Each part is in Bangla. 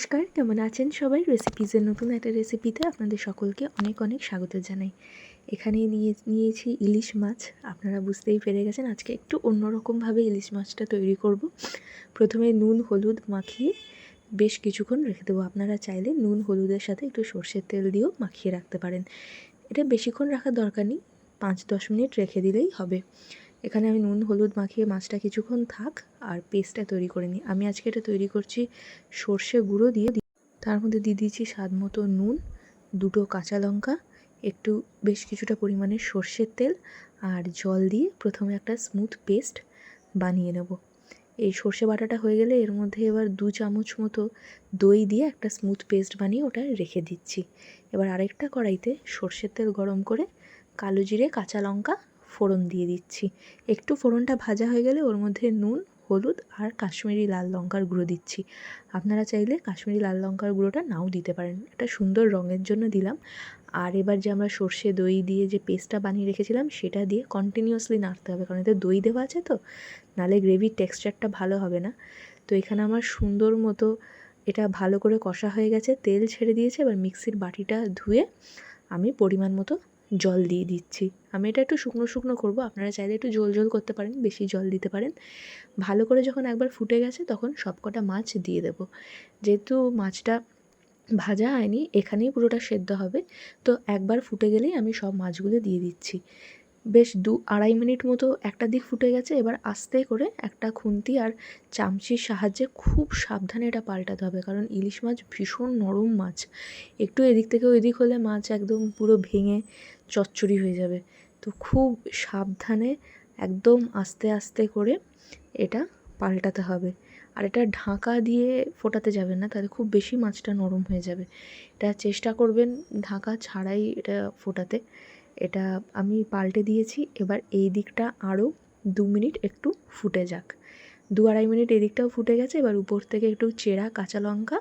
নমস্কার, কেমন আছেন সবাই? রেসিপিজের নতুন একটা রেসিপিতে আপনাদের সকলকে অনেক অনেক স্বাগত জানাই। এখানে নিয়েছি ইলিশ মাছ। আপনারা বুঝতেই পেরে গেছেন আজকে একটু অন্যরকমভাবে ইলিশ মাছটা তৈরি করব। প্রথমে নুন হলুদ মাখিয়ে বেশ কিছুক্ষণ রেখে দেবো। আপনারা চাইলে নুন হলুদের সাথে একটু সর্ষের তেল দিয়েও মাখিয়ে রাখতে পারেন। এটা বেশিক্ষণ রাখার দরকার নেই, 5-10 মিনিট রেখে দিলেই হবে। এখানে আমি নুন হলুদ মাখিয়ে মাছটা কিছুক্ষণ থাক আর পেস্টটা তৈরি করে নিই। আমি আজকে এটা তৈরি করছি সর্ষে গুঁড়ো দিয়ে। তার মধ্যে দিয়ে দিয়েছি স্বাদ মতো নুন, 2টো কাঁচা লঙ্কা, একটু বেশ কিছুটা পরিমাণে সর্ষের তেল আর জল দিয়ে প্রথমে একটা স্মুথ পেস্ট বানিয়ে নেব। এই সর্ষে বাটাটা হয়ে গেলে এর মধ্যে এবার 2 চামচ মতো দই দিয়ে একটা স্মুথ পেস্ট বানিয়ে ওটা রেখে দিচ্ছি। এবার আরেকটা কড়াইতে সর্ষের তেল গরম করে কালো জিরে কাঁচা লঙ্কা ফোড়ন দিয়ে দিচ্ছি। একটু ফোড়নটা ভাজা হয়ে গেলে ওর মধ্যে নুন হলুদ আর কাশ্মীরি লাল লঙ্কার গুঁড়ো দিচ্ছি। আপনারা চাইলে কাশ্মীরি লাল লঙ্কার গুঁড়োটা নাও দিতে পারেন, একটা সুন্দর রঙের জন্য দিলাম। আর এবার যে আমরা সর্ষে দই দিয়ে যে পেস্টটা বানিয়ে রেখেছিলাম সেটা দিয়ে কন্টিনিউয়াসলি নাড়তে হবে, কারণ এতে দই দেওয়া আছে তো, নাহলে গ্রেভির টেক্সচারটা ভালো হবে না। তো এখানে আমার সুন্দর মতো এটা ভালো করে কষা হয়ে গেছে, তেল ছেড়ে দিয়েছে। এবার মিক্সির বাটিটা ধুয়ে আমি পরিমাণ মতো জল দিয়ে দিচ্ছি। আমি এটা একটু শুকনো শুকনো করব, আপনারা চাইলে একটু ঝোল ঝোল করতে পারেন, বেশি জল দিতে পারেন। ভালো করে যখন একবার ফুটে গেছে তখন সবকটা মাছ দিয়ে দেব। যেহেতু মাছটা ভাজা হয়নি, এখানেই পুরোটা সেদ্ধ হবে, তো একবার ফুটে গেলেই আমি সব মাছগুলো দিয়ে দিচ্ছি। বেশ 2-2.5 মিনিট মতো একটা দিক ফুটে গেছে। এবার আস্তে করে একটা খুন্তি আর চামচির সাহায্যে খুব সাবধানে এটা পাল্টাতে হবে, কারণ ইলিশ মাছ ভীষণ নরম মাছ। একটু এদিক থেকে ওইদিক হলে মাছ একদম পুরো ভেঙে চচ্চড়ি হয়ে যাবে। তো খুব সাবধানে একদম আস্তে আস্তে করে এটা পাল্টাতে হবে। আর এটা ঢাকা দিয়ে ফোটাতে যাবেন না, তাহলে খুব বেশি মাছটা নরম হয়ে যাবে। এটা চেষ্টা করবেন ঢাকা ছাড়াই এটা ফোটাতে। এটা আমি পাল্টে দিয়েছি। এবার এই দিকটা আরও 2 মিনিট একটু ফুটে যাক। 2-2.5 মিনিট এদিকটাও ফুটে গেছে। এবার উপর থেকে একটু চেরা কাঁচা লঙ্কা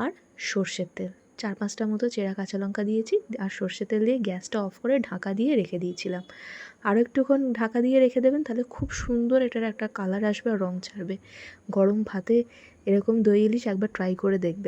আর সর্ষের তেল, 4-5টা মতো চেরা কাঁচা লঙ্কা দিয়েছি আর সর্ষের তেল দিয়ে গ্যাসটা অফ করে ঢাকা দিয়ে রেখে দিয়েছিলাম। আরও একটুক্ষণ ঢাকা দিয়ে রেখে দেবেন, তাহলে খুব সুন্দর এটার একটা কালার আসবে আর রং ছাড়বে। গরম ভাতে এরকম দই ইলিশ একবার ট্রাই করে দেখবেন।